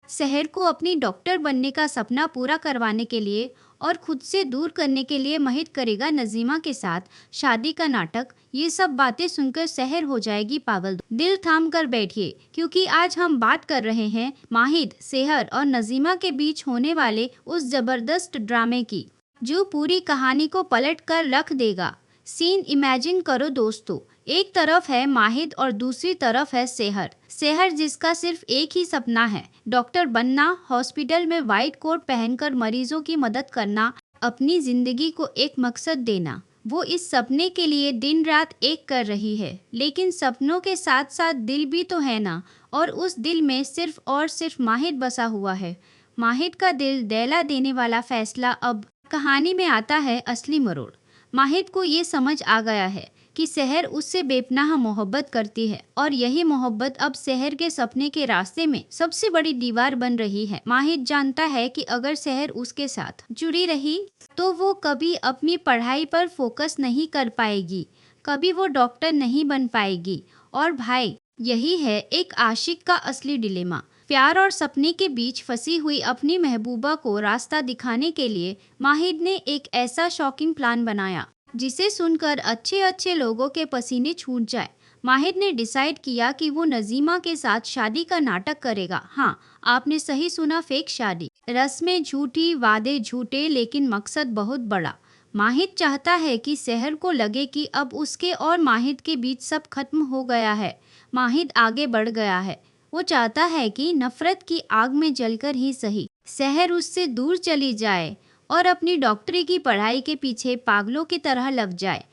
शहर को अपनी डॉक्टर बनने का सपना पूरा करवाने के लिए और खुद से दूर करने के लिए महित करेगा नजीमा के साथ शादी का नाटक। ये सब बातें सुनकर शहर हो जाएगी पागल। दिल थाम कर बैठिए, क्योंकि आज हम बात कर रहे हैं माहिद, शहर और नजीमा के बीच होने वाले उस जबरदस्त ड्रामे की, जो पूरी कहानी को पलट कर रख देगा। सीन इमेजिन करो दोस्तों, एक तरफ है माहिद और दूसरी तरफ है शहर। शहर जिसका सिर्फ एक ही सपना है, डॉक्टर बनना, हॉस्पिटल में वाइट कोट पहनकर मरीजों की मदद करना, अपनी जिंदगी को एक मकसद देना। वो इस सपने के लिए दिन रात एक कर रही है, लेकिन सपनों के साथ साथ दिल भी तो है ना, और उस दिल में सिर्फ और सिर्फ माहिद बसा हुआ है। माहिद का दिल दहला देने वाला फैसला। अब कहानी में आता है असली मरोड़। माहिद को ये समझ आ गया है कि शहर उससे बेपनाह मोहब्बत करती है, और यही मोहब्बत अब शहर के सपने के रास्ते में सबसे बड़ी दीवार बन रही है। माहिद जानता है कि अगर शहर उसके साथ जुड़ी रही तो वो कभी अपनी पढ़ाई पर फोकस नहीं कर पाएगी, कभी वो डॉक्टर नहीं बन पाएगी। और भाई, यही है एक आशिक का असली डिलेमा। प्यार और सपने के बीच फंसी हुई अपनी महबूबा को रास्ता दिखाने के लिए माहिद ने एक ऐसा शॉकिंग प्लान बनाया जिसे सुनकर अच्छे अच्छे लोगों के पसीने छूट जाए। माहिद ने डिसाइड किया कि वो नजीमा के साथ शादी का नाटक करेगा। हाँ, आपने सही सुना, फेक शादी। रस्में झूठी, वादे झूठे, लेकिन मकसद बहुत बड़ा। माहिद चाहता है कि शहर को लगे कि अब उसके और माहिद के बीच सब खत्म हो गया है। माहिद आगे बढ़ गया है। वो चाहता है कि नफरत की आग में जलकर ही सही शहर उससे दूर चली जाए और अपनी डॉक्टरी की पढ़ाई के पीछे पागलों की तरह लग जाए।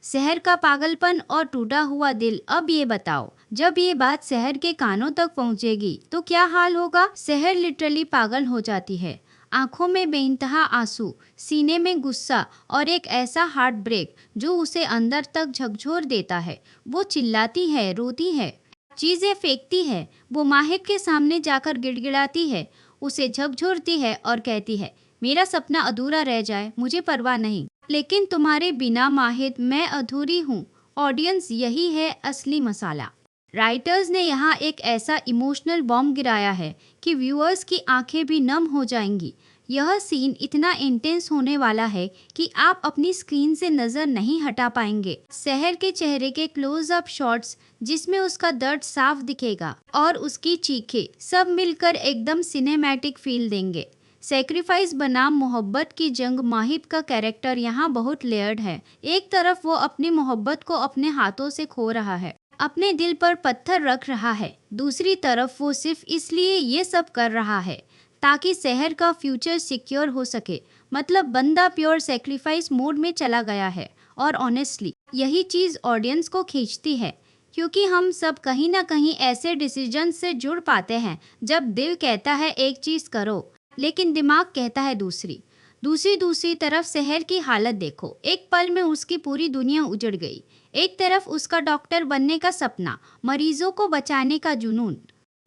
शहर का पागलपन और टूटा हुआ दिल। अब ये बताओ, जब ये बात शहर के कानों तक पहुंचेगी तो क्या हाल होगा। शहर लिटरली पागल हो जाती है। आंखों में बेइंतहा आंसू, सीने में गुस्सा और एक ऐसा हार्ट ब्रेक जो उसे अंदर तक झकझोर देता है। वो चिल्लाती है, रोती है, चीजें फेंकती है। वो माहिद के सामने जाकर गिड़गिड़ाती है, उसे झकझोरती है और कहती है, मेरा सपना अधूरा रह जाए मुझे परवाह नहीं, लेकिन तुम्हारे बिना माहिद मैं अधूरी हूँ। ऑडियंस, यही है असली मसाला। राइटर्स ने यहाँ एक ऐसा इमोशनल बॉम्ब गिराया है कि व्यूअर्स की आंखें भी नम हो जाएंगी। यह सीन इतना इंटेंस होने वाला है कि आप अपनी स्क्रीन से नजर नहीं हटा पाएंगे। शहर के चेहरे के क्लोज अप शॉट्स जिसमें उसका दर्द साफ दिखेगा और उसकी चीखें, सब मिलकर एकदम सिनेमैटिक फील देंगे। सेक्रीफाइस बनाम मोहब्बत की जंग। माहिद का कैरेक्टर यहाँ बहुत लेयर्ड है। एक तरफ वो अपनी मोहब्बत को अपने हाथों से खो रहा है, अपने दिल पर पत्थर रख रहा है। दूसरी तरफ वो सिर्फ इसलिए ये सब कर रहा है ताकि शहर का फ्यूचर सिक्योर हो सके। मतलब बंदा प्योर सेक्रीफाइस मोड में चला गया है। और ऑनेस्टली यही चीज़ ऑडियंस को खींचती है, क्योंकि हम सब कहीं ना कहीं ऐसे डिसीजन से जुड़ पाते हैं जब दिल कहता है एक चीज़ करो लेकिन दिमाग कहता है दूसरी। दूसरी तरफ शहर की हालत देखो। एक पल में उसकी पूरी दुनिया उजड़ गई। एक तरफ उसका डॉक्टर बनने का सपना, मरीजों को बचाने का जुनून,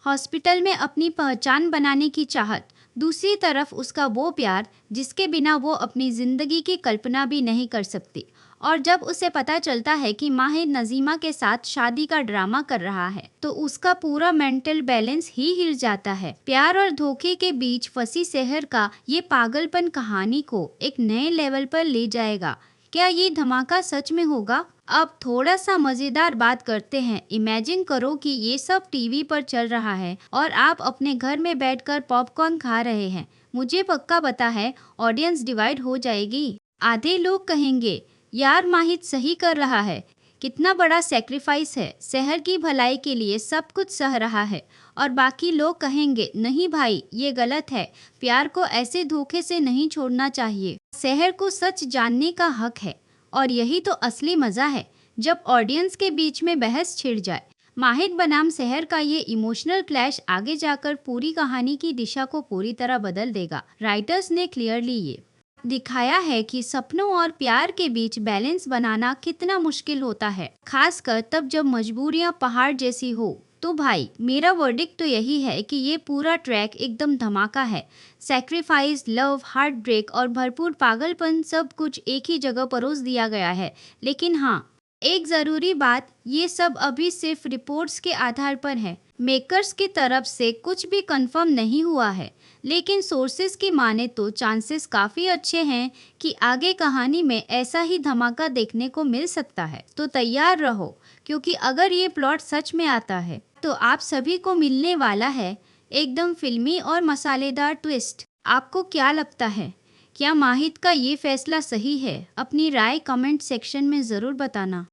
हॉस्पिटल में अपनी पहचान बनाने की चाहत। दूसरी तरफ उसका वो प्यार जिसके बिना वो अपनी जिंदगी की कल्पना भी नहीं कर सकती। और जब उसे पता चलता है कि माहिद नजीमा के साथ शादी का ड्रामा कर रहा है तो उसका पूरा मेंटल बैलेंस ही हिल जाता है। प्यार और धोखे के बीच फंसी शहर का ये पागलपन कहानी को एक नए लेवल पर ले जाएगा। क्या ये धमाका सच में होगा? अब थोड़ा सा मजेदार बात करते हैं। इमेजिन करो कि ये सब टीवी पर चल रहा है और आप अपने घर में बैठकर पॉपकॉर्न खा रहे हैं। मुझे पक्का पता है ऑडियंस डिवाइड हो जाएगी। आधे लोग कहेंगे, यार माहिद सही कर रहा है, कितना बड़ा सेक्रीफाइस है, शहर की भलाई के लिए सब कुछ सह रहा है। और बाकी लोग कहेंगे, नहीं भाई ये गलत है, प्यार को ऐसे धोखे से नहीं छोड़ना चाहिए। शहर को सच जानने का हक है। और यही तो असली मजा है, जब ऑडियंस के बीच में बहस छिड़ जाए। माहिद बनाम शहर का ये इमोशनल क्लैश आगे जाकर पूरी कहानी की दिशा को पूरी तरह बदल देगा। राइटर्स ने क्लियरली ये दिखाया है कि सपनों और प्यार के बीच बैलेंस बनाना कितना मुश्किल होता है, खासकर तब जब मजबूरियां पहाड़ जैसी हो। तो भाई, मेरा वर्डिक्ट तो यही है कि ये पूरा ट्रैक एकदम धमाका है। सैक्रिफाइस, लव, हार्ट ब्रेक और भरपूर पागलपन, सब कुछ एक ही जगह परोस दिया गया है। लेकिन हाँ, एक ज़रूरी बात, ये सब अभी सिर्फ रिपोर्ट्स के आधार पर है। मेकर्स की तरफ से कुछ भी कंफर्म नहीं हुआ है, लेकिन सोर्सेज की माने तो चांसेस काफ़ी अच्छे हैं कि आगे कहानी में ऐसा ही धमाका देखने को मिल सकता है। तो तैयार रहो, क्योंकि अगर ये प्लॉट सच में आता है तो आप सभी को मिलने वाला है एकदम फिल्मी और मसालेदार ट्विस्ट। आपको क्या लगता है, क्या माहिद का ये फैसला सही है? अपनी राय कमेंट सेक्शन में ज़रूर बताना।